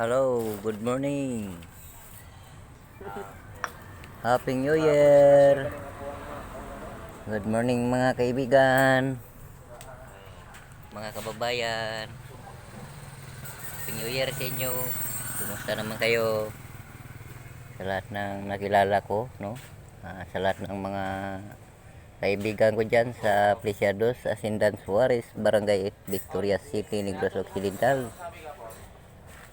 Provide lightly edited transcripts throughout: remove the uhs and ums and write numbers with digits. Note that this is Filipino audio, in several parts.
Hello, good morning. Happy New Year. Good morning mga kaibigan, mga kababayan. Happy New Year sa inyo. Kumusta naman kayo? Sa lahat ng nakilala ko, no? Sa lahat ng mga kaibigan ko dyan sa Preciados, Asindan Suarez, Barangay 8, Victoria City, Negros Occidental.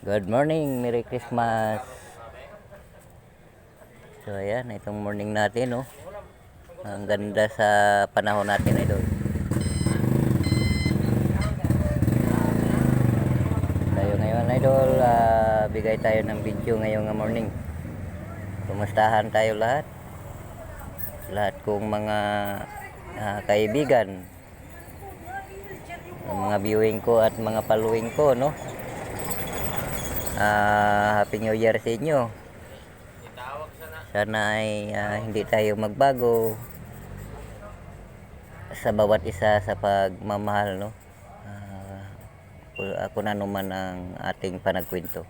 Good morning, Merry Christmas. So ayan, itong morning natin, no? Ang ganda sa panahon natin, idol. Tayo ngayon, idol, bigay tayo ng video ngayong morning. Kumustahan tayo lahat. Lahat kong mga kaibigan, mga viewing ko at mga following ko, no? Happy New Year sa inyo. Sana ay hindi tayo magbago sa bawat isa sa pagmamahal, no? Ako na naman ang ating panagkwento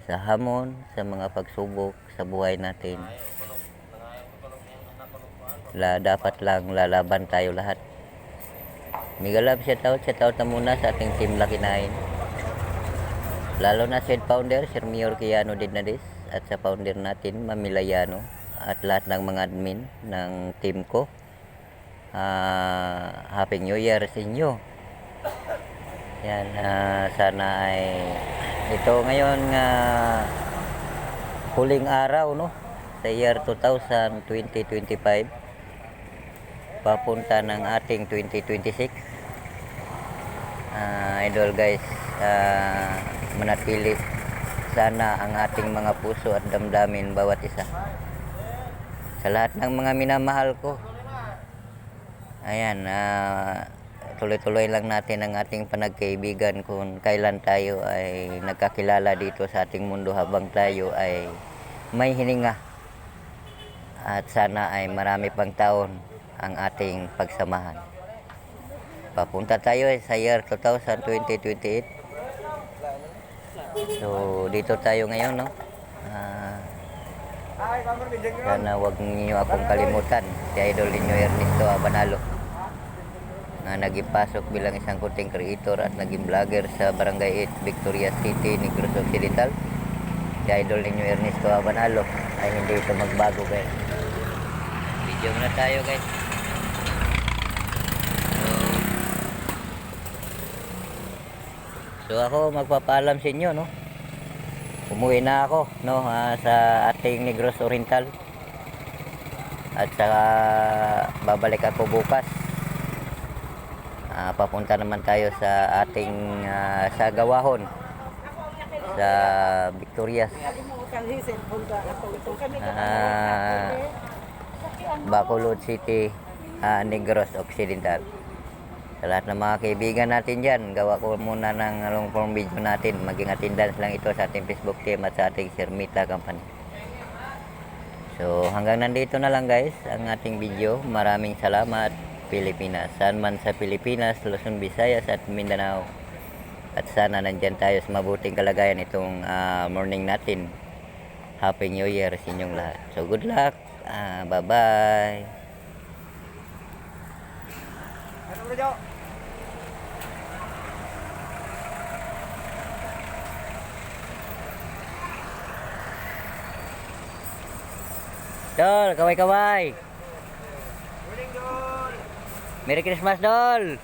sa hamon, sa mga pagsubok sa buhay natin. Dapat lang lalaban tayo lahat. Mega love, shout out na muna sa ating team Lucky 9. Lalo na sa founder, Sir Mayor Kiano Dinades, at sa founder natin, Mamilayano, at lahat ng mga admin ng team ko. Happy New Year sa inyo. Yan, sana ay ito ngayon huling araw, no, sa year 2025, papunta ng ating 2026. Idol guys, manatili sana ang ating mga puso at damdamin bawat isa sa lahat ng mga minamahal ko. Ayan, tuloy-tuloy lang natin ang ating panagkaibigan kung kailan tayo ay nagkakilala dito sa ating mundo habang tayo ay may hininga, at sana ay marami pang taon ang ating pagsamahan. Papunta tayo sa year 2028. So dito tayo ngayon, no? Sana wag niyo akong kalimutan, si Idol ninyo Ernesto Abanalo, na naging pasok bilang isang content creator at naging vlogger sa Barangay 8, Victoria City, Negros Occidental. Si Idol ninyo Ernesto Abanalo ay hindi ito magbago, guys. Video muna tayo, guys. So ako magpapaalam sa inyo, no? Umuwi na ako, no, sa ating Negros Oriental. At saka babalik ako bukas. Papunta naman tayo sa ating Sagawahon sa Victorias, Bacolod City, Negros Occidental. Sa lahat ng mga kaibigan natin dyan, gawa ko muna ng long form video natin. Maging attendance lang ito sa ating Facebook team at sa ating Sirmita Company. So hanggang nandito na lang, guys, ang ating video. Maraming salamat, Pilipinas. Saan man sa Pilipinas, Luzon, Visayas at Mindanao. At sana nandyan tayo sa mabuting kalagayan itong morning natin. Happy New Year sa inyong lahat. So good luck. Bye-bye. Dol, kaway-kaway. Morning, Dol. Merry Christmas, Dol.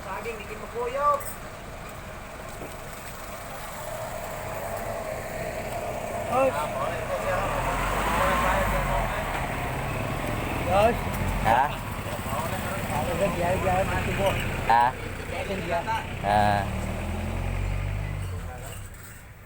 Saging, hindi makuyog. Oh. Dol. Ha? Ha?